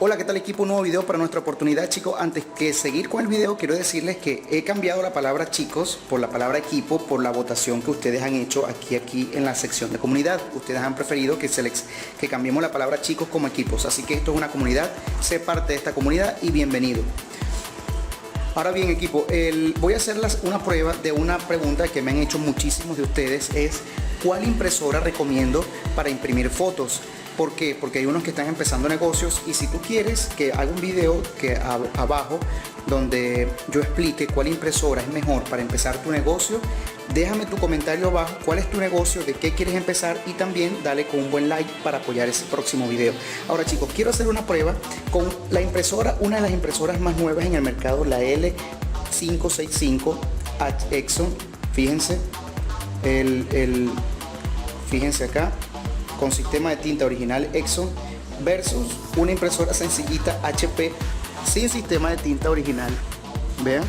Hola, ¿qué tal equipo? Un nuevo video para nuestra oportunidad, chicos. Antes que seguir con el video, quiero decirles que he cambiado la palabra chicos por la palabra equipo por la votación que ustedes han hecho aquí en la sección de comunidad. Ustedes han preferido que cambiemos la palabra chicos como equipos, así que esto es una comunidad, sé parte de esta comunidad y bienvenido. Ahora bien, equipo, voy a hacerles una prueba de una pregunta que me han hecho muchísimos de ustedes, es ¿cuál impresora recomiendo para imprimir fotos? ¿Por qué? Porque hay unos que están empezando negocios y si tú quieres que haga un video abajo donde yo explique cuál impresora es mejor para empezar tu negocio, déjame tu comentario abajo, cuál es tu negocio, de qué quieres empezar y también dale con un buen like para apoyar ese próximo video. Ahora chicos, quiero hacer una prueba con la impresora, una de las impresoras más nuevas en el mercado, la L565 Epson. Fíjense, fíjense acá, con sistema de tinta original Epson versus una impresora sencillita HP sin sistema de tinta original. Vean,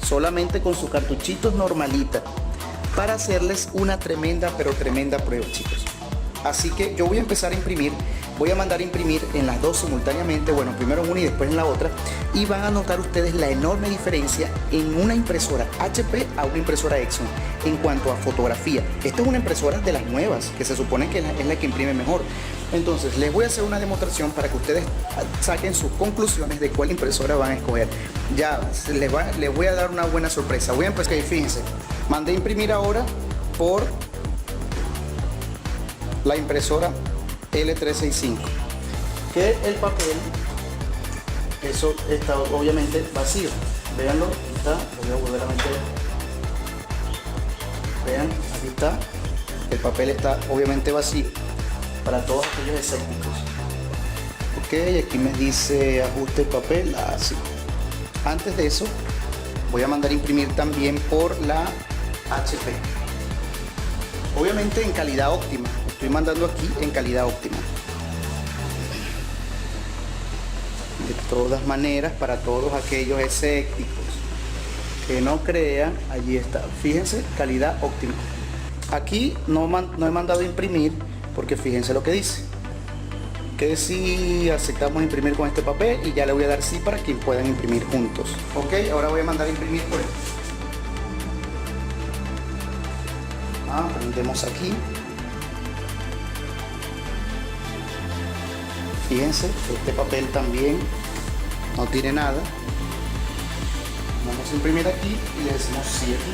solamente con sus cartuchitos normalita para hacerles una tremenda prueba, chicos. Así que yo voy a empezar a imprimir, voy a mandar a imprimir en las dos simultáneamente, bueno, primero en una y después en la otra, y van a notar ustedes la enorme diferencia en una impresora HP a una impresora Epson en cuanto a fotografía. Esta es una impresora de las nuevas, que se supone que es la que imprime mejor. Entonces les voy a hacer una demostración para que ustedes saquen sus conclusiones de cuál impresora van a escoger. Ya les voy a dar una buena sorpresa. Voy a empezar, fíjense, mandé a imprimir ahora por la impresora L365, que el papel, eso está obviamente vacío. Veanlo, aquí está, lo voy a volver a meter. Vean, aquí está, el papel está obviamente vacío para todos aquellos escépticos. Ok, aquí me dice ajuste el papel, así. Antes de eso voy a mandar a imprimir también por la HP, obviamente en calidad óptima. Estoy mandando aquí en calidad óptima. De todas maneras, para todos aquellos escépticos que no crean, allí está. Fíjense, calidad óptima. Aquí no he mandado a imprimir porque fíjense lo que dice. Que si aceptamos imprimir con este papel y ya le voy a dar sí para que puedan imprimir juntos. Ok, ahora voy a mandar a imprimir por esto. Prendemos aquí. Fíjense, este papel también no tiene nada. Vamos a imprimir aquí y le decimos sí aquí.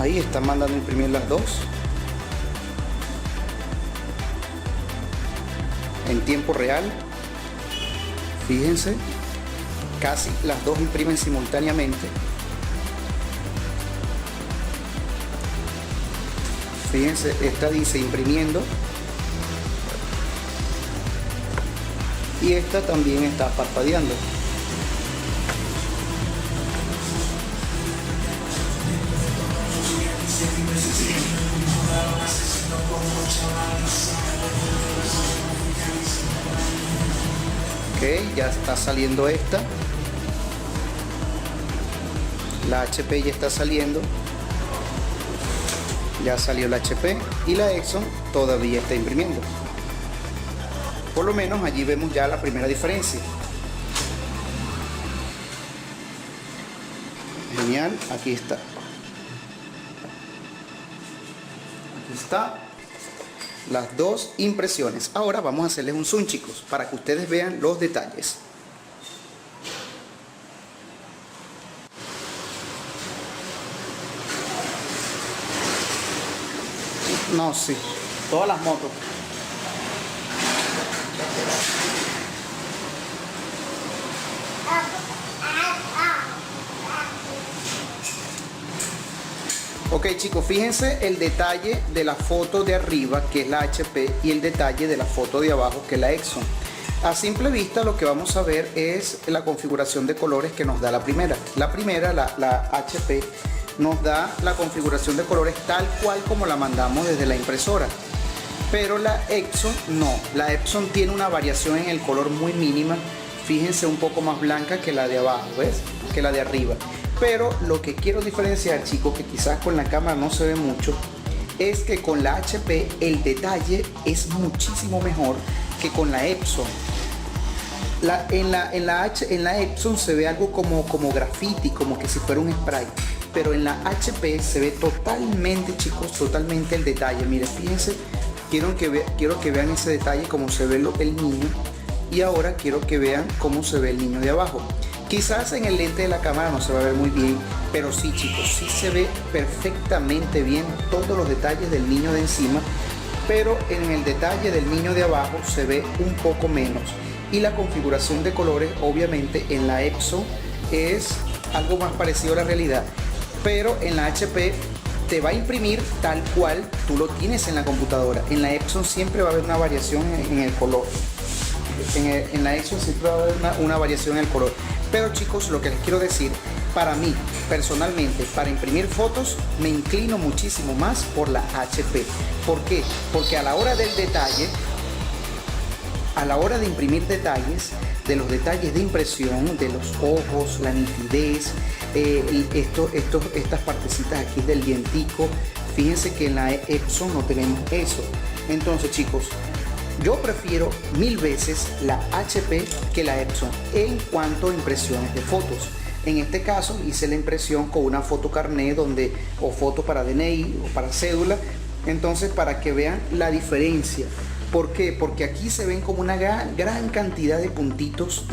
Ahí están mandando a imprimir las dos en tiempo real. Fíjense, casi las dos imprimen simultáneamente. Fíjense, esta dice imprimiendo y esta también está parpadeando. Ok, ya está saliendo esta. La HP ya está saliendo. Ya salió la HP y la Epson todavía está imprimiendo. Por lo menos allí vemos ya la primera diferencia. Genial, aquí está. Aquí está las dos impresiones. Ahora vamos a hacerles un zoom, chicos, para que ustedes vean los detalles. No, sí, todas las motos. Ok chicos, fíjense el detalle de la foto de arriba, que es la HP, y el detalle de la foto de abajo, que es la Epson. A simple vista lo que vamos a ver es la configuración de colores que nos da la primera. La HP nos da la configuración de colores tal cual como la mandamos desde la impresora. Pero la Epson no, la Epson tiene una variación en el color muy mínima. Fíjense, un poco más blanca que la de abajo, ¿ves? que la de arriba. Pero lo que quiero diferenciar, chicos, que quizás con la cámara no se ve mucho, es que con la HP el detalle es muchísimo mejor que con la Epson. En la Epson se ve algo como graffiti, como que si fuera un spray, pero en la HP se ve totalmente, chicos, totalmente el detalle. Miren, fíjense, quiero que vean ese detalle, cómo se ve el niño, y ahora quiero que vean cómo se ve el niño de abajo. Quizás en el lente de la cámara no se va a ver muy bien, pero sí, chicos, sí se ve perfectamente bien todos los detalles del niño de encima, pero en el detalle del niño de abajo se ve un poco menos. Y la configuración de colores, obviamente, en la Epson es algo más parecido a la realidad, pero en la HP te va a imprimir tal cual tú lo tienes en la computadora. En la Epson siempre va a haber una variación en el color. En la Epson siempre va a haber una variación en el color. Pero, chicos, lo que les quiero decir, para mí, personalmente, para imprimir fotos, me inclino muchísimo más por la HP. ¿Por qué? Porque a la hora del detalle, a la hora de imprimir detalles, de los detalles de impresión, de los ojos, la nitidez, estas partecitas aquí del dientico, fíjense que en la Epson no tenemos eso. Entonces, chicos, yo prefiero 1000 veces la HP que la Epson en cuanto a impresiones de fotos. En este caso hice la impresión con una foto carnet o foto para DNI o para cédula. Entonces, para que vean la diferencia. ¿Por qué? Porque aquí se ven como una gran cantidad de puntitos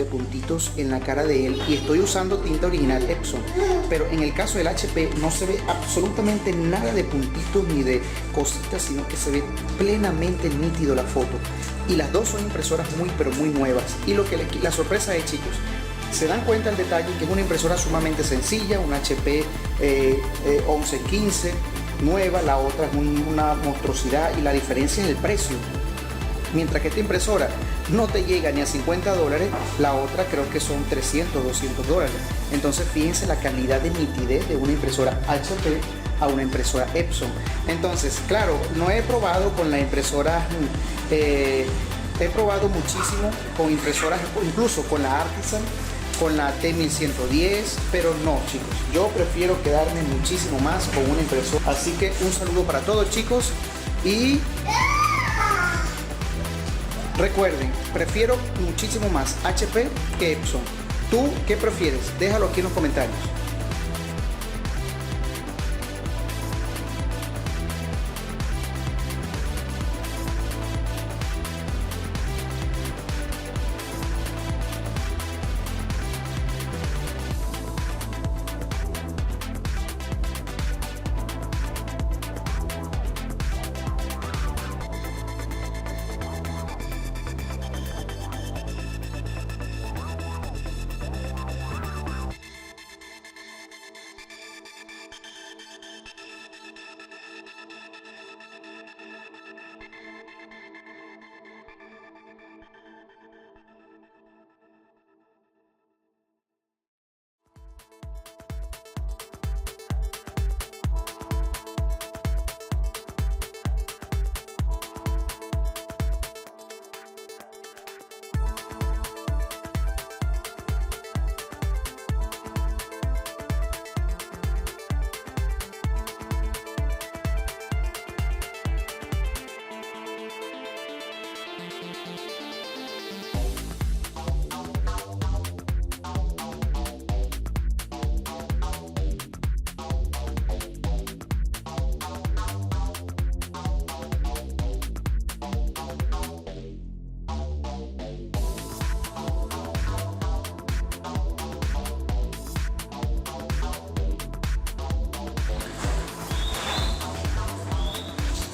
en la cara de él, y estoy usando tinta original Epson, pero en el caso del HP no se ve absolutamente nada de puntitos ni de cositas, sino que se ve plenamente nítido la foto. Y las dos son impresoras pero muy nuevas. Y la sorpresa es, chicos, se dan cuenta el detalle que es una impresora sumamente sencilla, una HP 1115 nueva, la otra es una monstruosidad, y la diferencia es el precio. Mientras que esta impresora no te llega ni a $50, la otra creo que son 300, $200. Entonces, fíjense la calidad de nitidez de una impresora HP a una impresora Epson. Entonces, claro, no he probado con la impresora, he probado muchísimo con impresoras, incluso con la Artisan, con la T1110, pero no, chicos, yo prefiero quedarme muchísimo más con una impresora. Así que un saludo para todos, chicos, y recuerden, prefiero muchísimo más HP que Epson. ¿Tú qué prefieres? Déjalo aquí en los comentarios.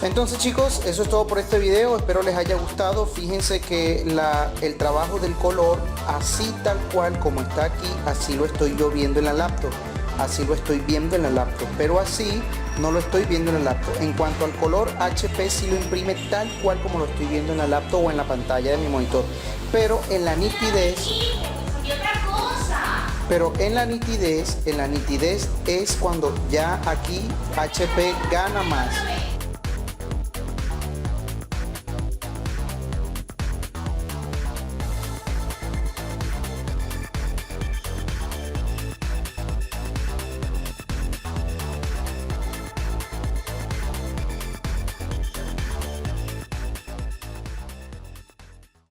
Entonces, chicos, eso es todo por este video. Espero les haya gustado. Fíjense que el trabajo del color, así tal cual como está aquí, así lo estoy yo viendo en la laptop. Así lo estoy viendo en la laptop, pero así no lo estoy viendo en la laptop. En cuanto al color, HP sí lo imprime tal cual como lo estoy viendo en la laptop o en la pantalla de mi monitor. Pero en la nitidez, en la nitidez es cuando ya aquí HP gana más.